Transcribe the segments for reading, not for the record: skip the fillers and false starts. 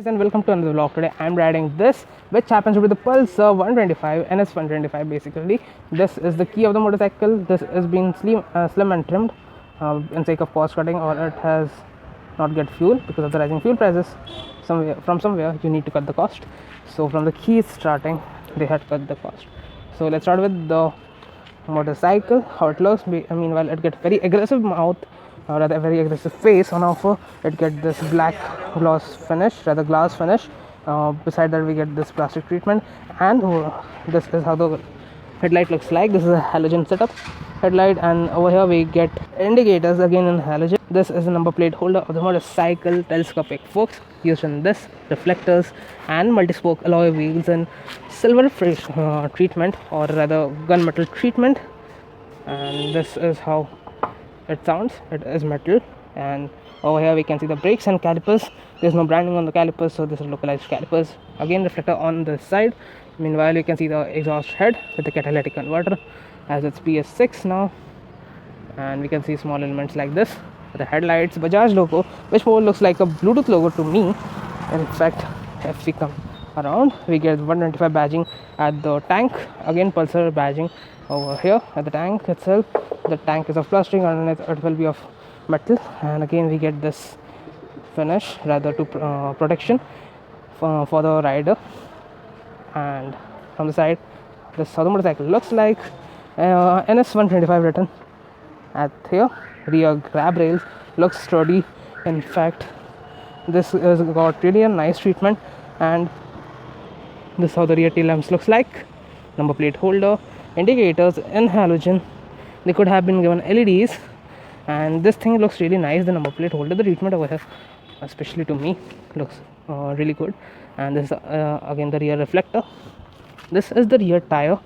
And welcome to another vlog. Today I'm riding this, which happens to be the Pulsar 125 NS 125. Basically, this is the key of the motorcycle. This is being slim and trimmed in sake of cost cutting, or it has not get fuel because of the rising fuel prices. Somewhere you need to cut the cost. So from the keys starting, they had cut the cost. So let's start with the motorcycle, how it looks. Meanwhile, it gets very aggressive mouth, or rather a very aggressive face on offer. It gets this black glass finish. Beside that we get this plastic treatment, and this is how the headlight looks like. This is a halogen setup headlight, and over here we get indicators again in halogen. This is the number plate holder of the motorcycle, telescopic forks used in this, reflectors and multi-spoke alloy wheels and silver treatment, or rather gunmetal treatment. And this is how it sounds. It is metal. And over here we can see the brakes and calipers. There's no branding on the calipers, so this is localized calipers. Again, reflector on the side. Meanwhile, you can see the exhaust head with the catalytic converter, as it's PS6 now. And we can see small elements like this, the headlights, Bajaj logo, which more looks like a Bluetooth logo to me. In fact, if we come around, we get 125 badging at the tank. Again, Pulsar badging over here at the tank itself. The tank is of plastic, and it will be of metal. And again, we get this finish, rather to protection for the rider. And from the side, this is how the motorcycle looks like. NS 125 written at here. Rear grab rails looks sturdy. In fact, this has got really a nice treatment. And this is how the rear tail lamps looks like. Number plate holder, indicators in halogen. They could have been given LEDs, and this thing looks really nice. The number plate holder, the treatment over here, especially to me, looks really good. And this is again the rear reflector. This is the rear tire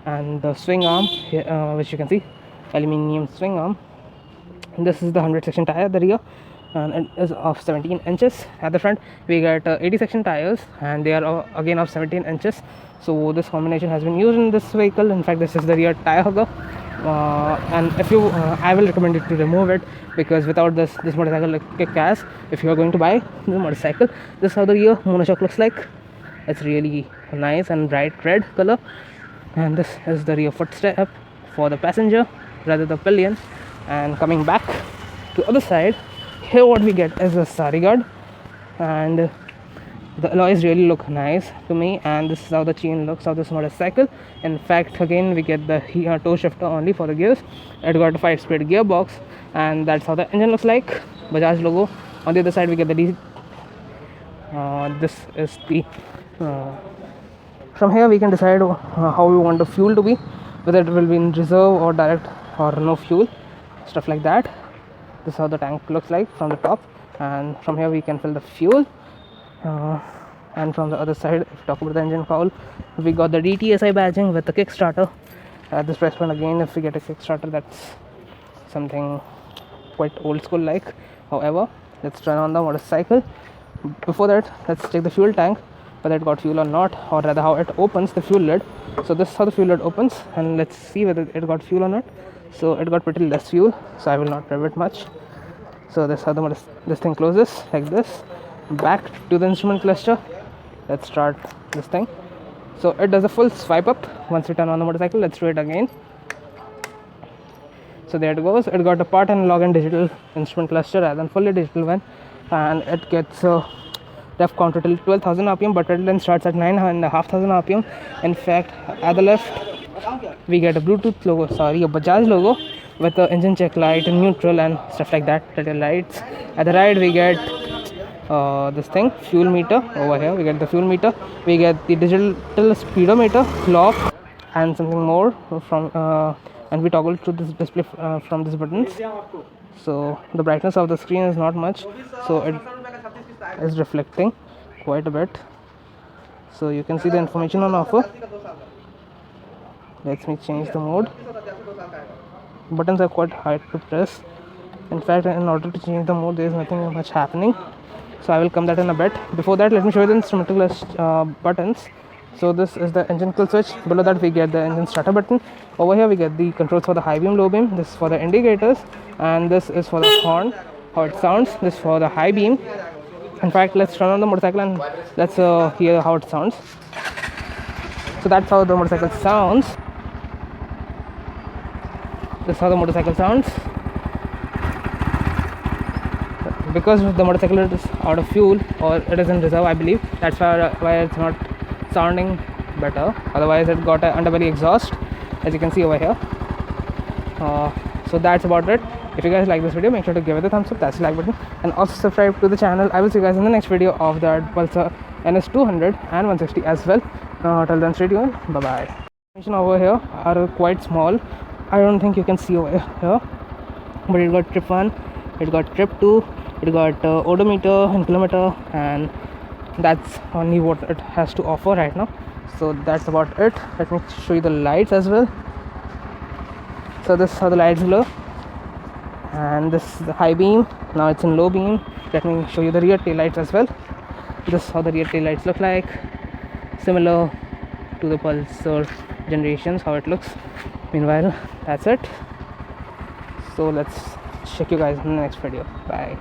and the swing arm here, which you can see, aluminium swing arm. And this is the 100 section tire at the rear, and it is of 17 inches. At the front we get 80 section tires, and they are again of 17 inches. So this combination has been used in this vehicle. In fact, this is the rear tire hugger. And if you I will recommend it to remove it, because without this motorcycle will kick ass. If you are going to buy the motorcycle, this is how the rear monoshock looks like. It's really nice and bright red color. And this is the rear footstep for the passenger, rather the pillion. And coming back to other side, here what we get is a sari guard, and the alloys really look nice to me. And this is how the chain looks of this motorcycle. In fact, again we get the toe shifter only for the gears. It got a 5-speed gearbox, and that's how the engine looks like. Bajaj logo. On the other side we get the DC. This is the from here we can decide how we want the fuel to be, whether it will be in reserve or direct or no fuel, stuff like that. This is how the tank looks like from the top, and from here we can fill the fuel. And from the other side, if we talk about the engine cowl, we got the DTSI badging with the Kickstarter at this price point. Again, if we get a Kickstarter, that's something quite old school like. However, let's turn on the motorcycle. Before that, let's check the fuel tank, whether it got fuel or not, or rather how it opens the fuel lid. So this is how the fuel lid opens, and let's see whether it got fuel or not. So it got pretty less fuel, so I will not rev it much. So this is how this thing closes, like this. Back to the instrument cluster. Let's start this thing. So it does a full swipe up once we turn on the motorcycle. Let's do it again. So there it goes. It got a part analog and digital instrument cluster rather than fully digital one, and it gets ref counter till 12,000 rpm, but it then starts at 9,500 rpm. In fact, at the left we get a Bluetooth logo, a Bajaj logo with the engine check light and neutral and stuff like that, little lights. At the right we get this thing, fuel meter. Over here we get the fuel meter. We get the digital speedometer, clock, and something more from and we toggle to this display from these buttons. So the brightness of the screen is not much, so it is reflecting quite a bit. So you can see the information on offer. Let me change the mode. Buttons are quite hard to press. In fact, in order to change the mode, there is nothing much happening. So I will come that in a bit. Before that, let me show you the instrumental buttons. So this is the engine kill switch. Below that we get the engine starter button. Over here we get the controls for the high beam, low beam. This is for the indicators, and this is for the horn, how it sounds. This is for the high beam, In fact, let's turn on the motorcycle and let's hear how it sounds. So that's how the motorcycle sounds. This is how the motorcycle sounds. Because the motorcycle is out of fuel, or it is in reserve, I believe. That's why it's not sounding better. Otherwise, it got an underbelly exhaust, as you can see over here. So that's about it. If you guys like this video, make sure to give it a thumbs up, that's the like button, and also subscribe to the channel. I will see you guys in the next video of the Pulsar NS200 and 160 as well. Till then, stay tuned. Bye bye. Over here are quite small. I don't think you can see over here, but it got trip 1, it got trip 2, it got odometer and kilometer, and that's only what it has to offer right now. So that's about it. Let me show you the lights as well. So this is how the lights glow, and this is the high beam. Now it's in low beam. Let me show you the rear tail lights as well. This is how the rear tail lights look like, similar to the Pulsar generations, how it looks. Meanwhile, that's it. So let's check you guys in the next video. Bye.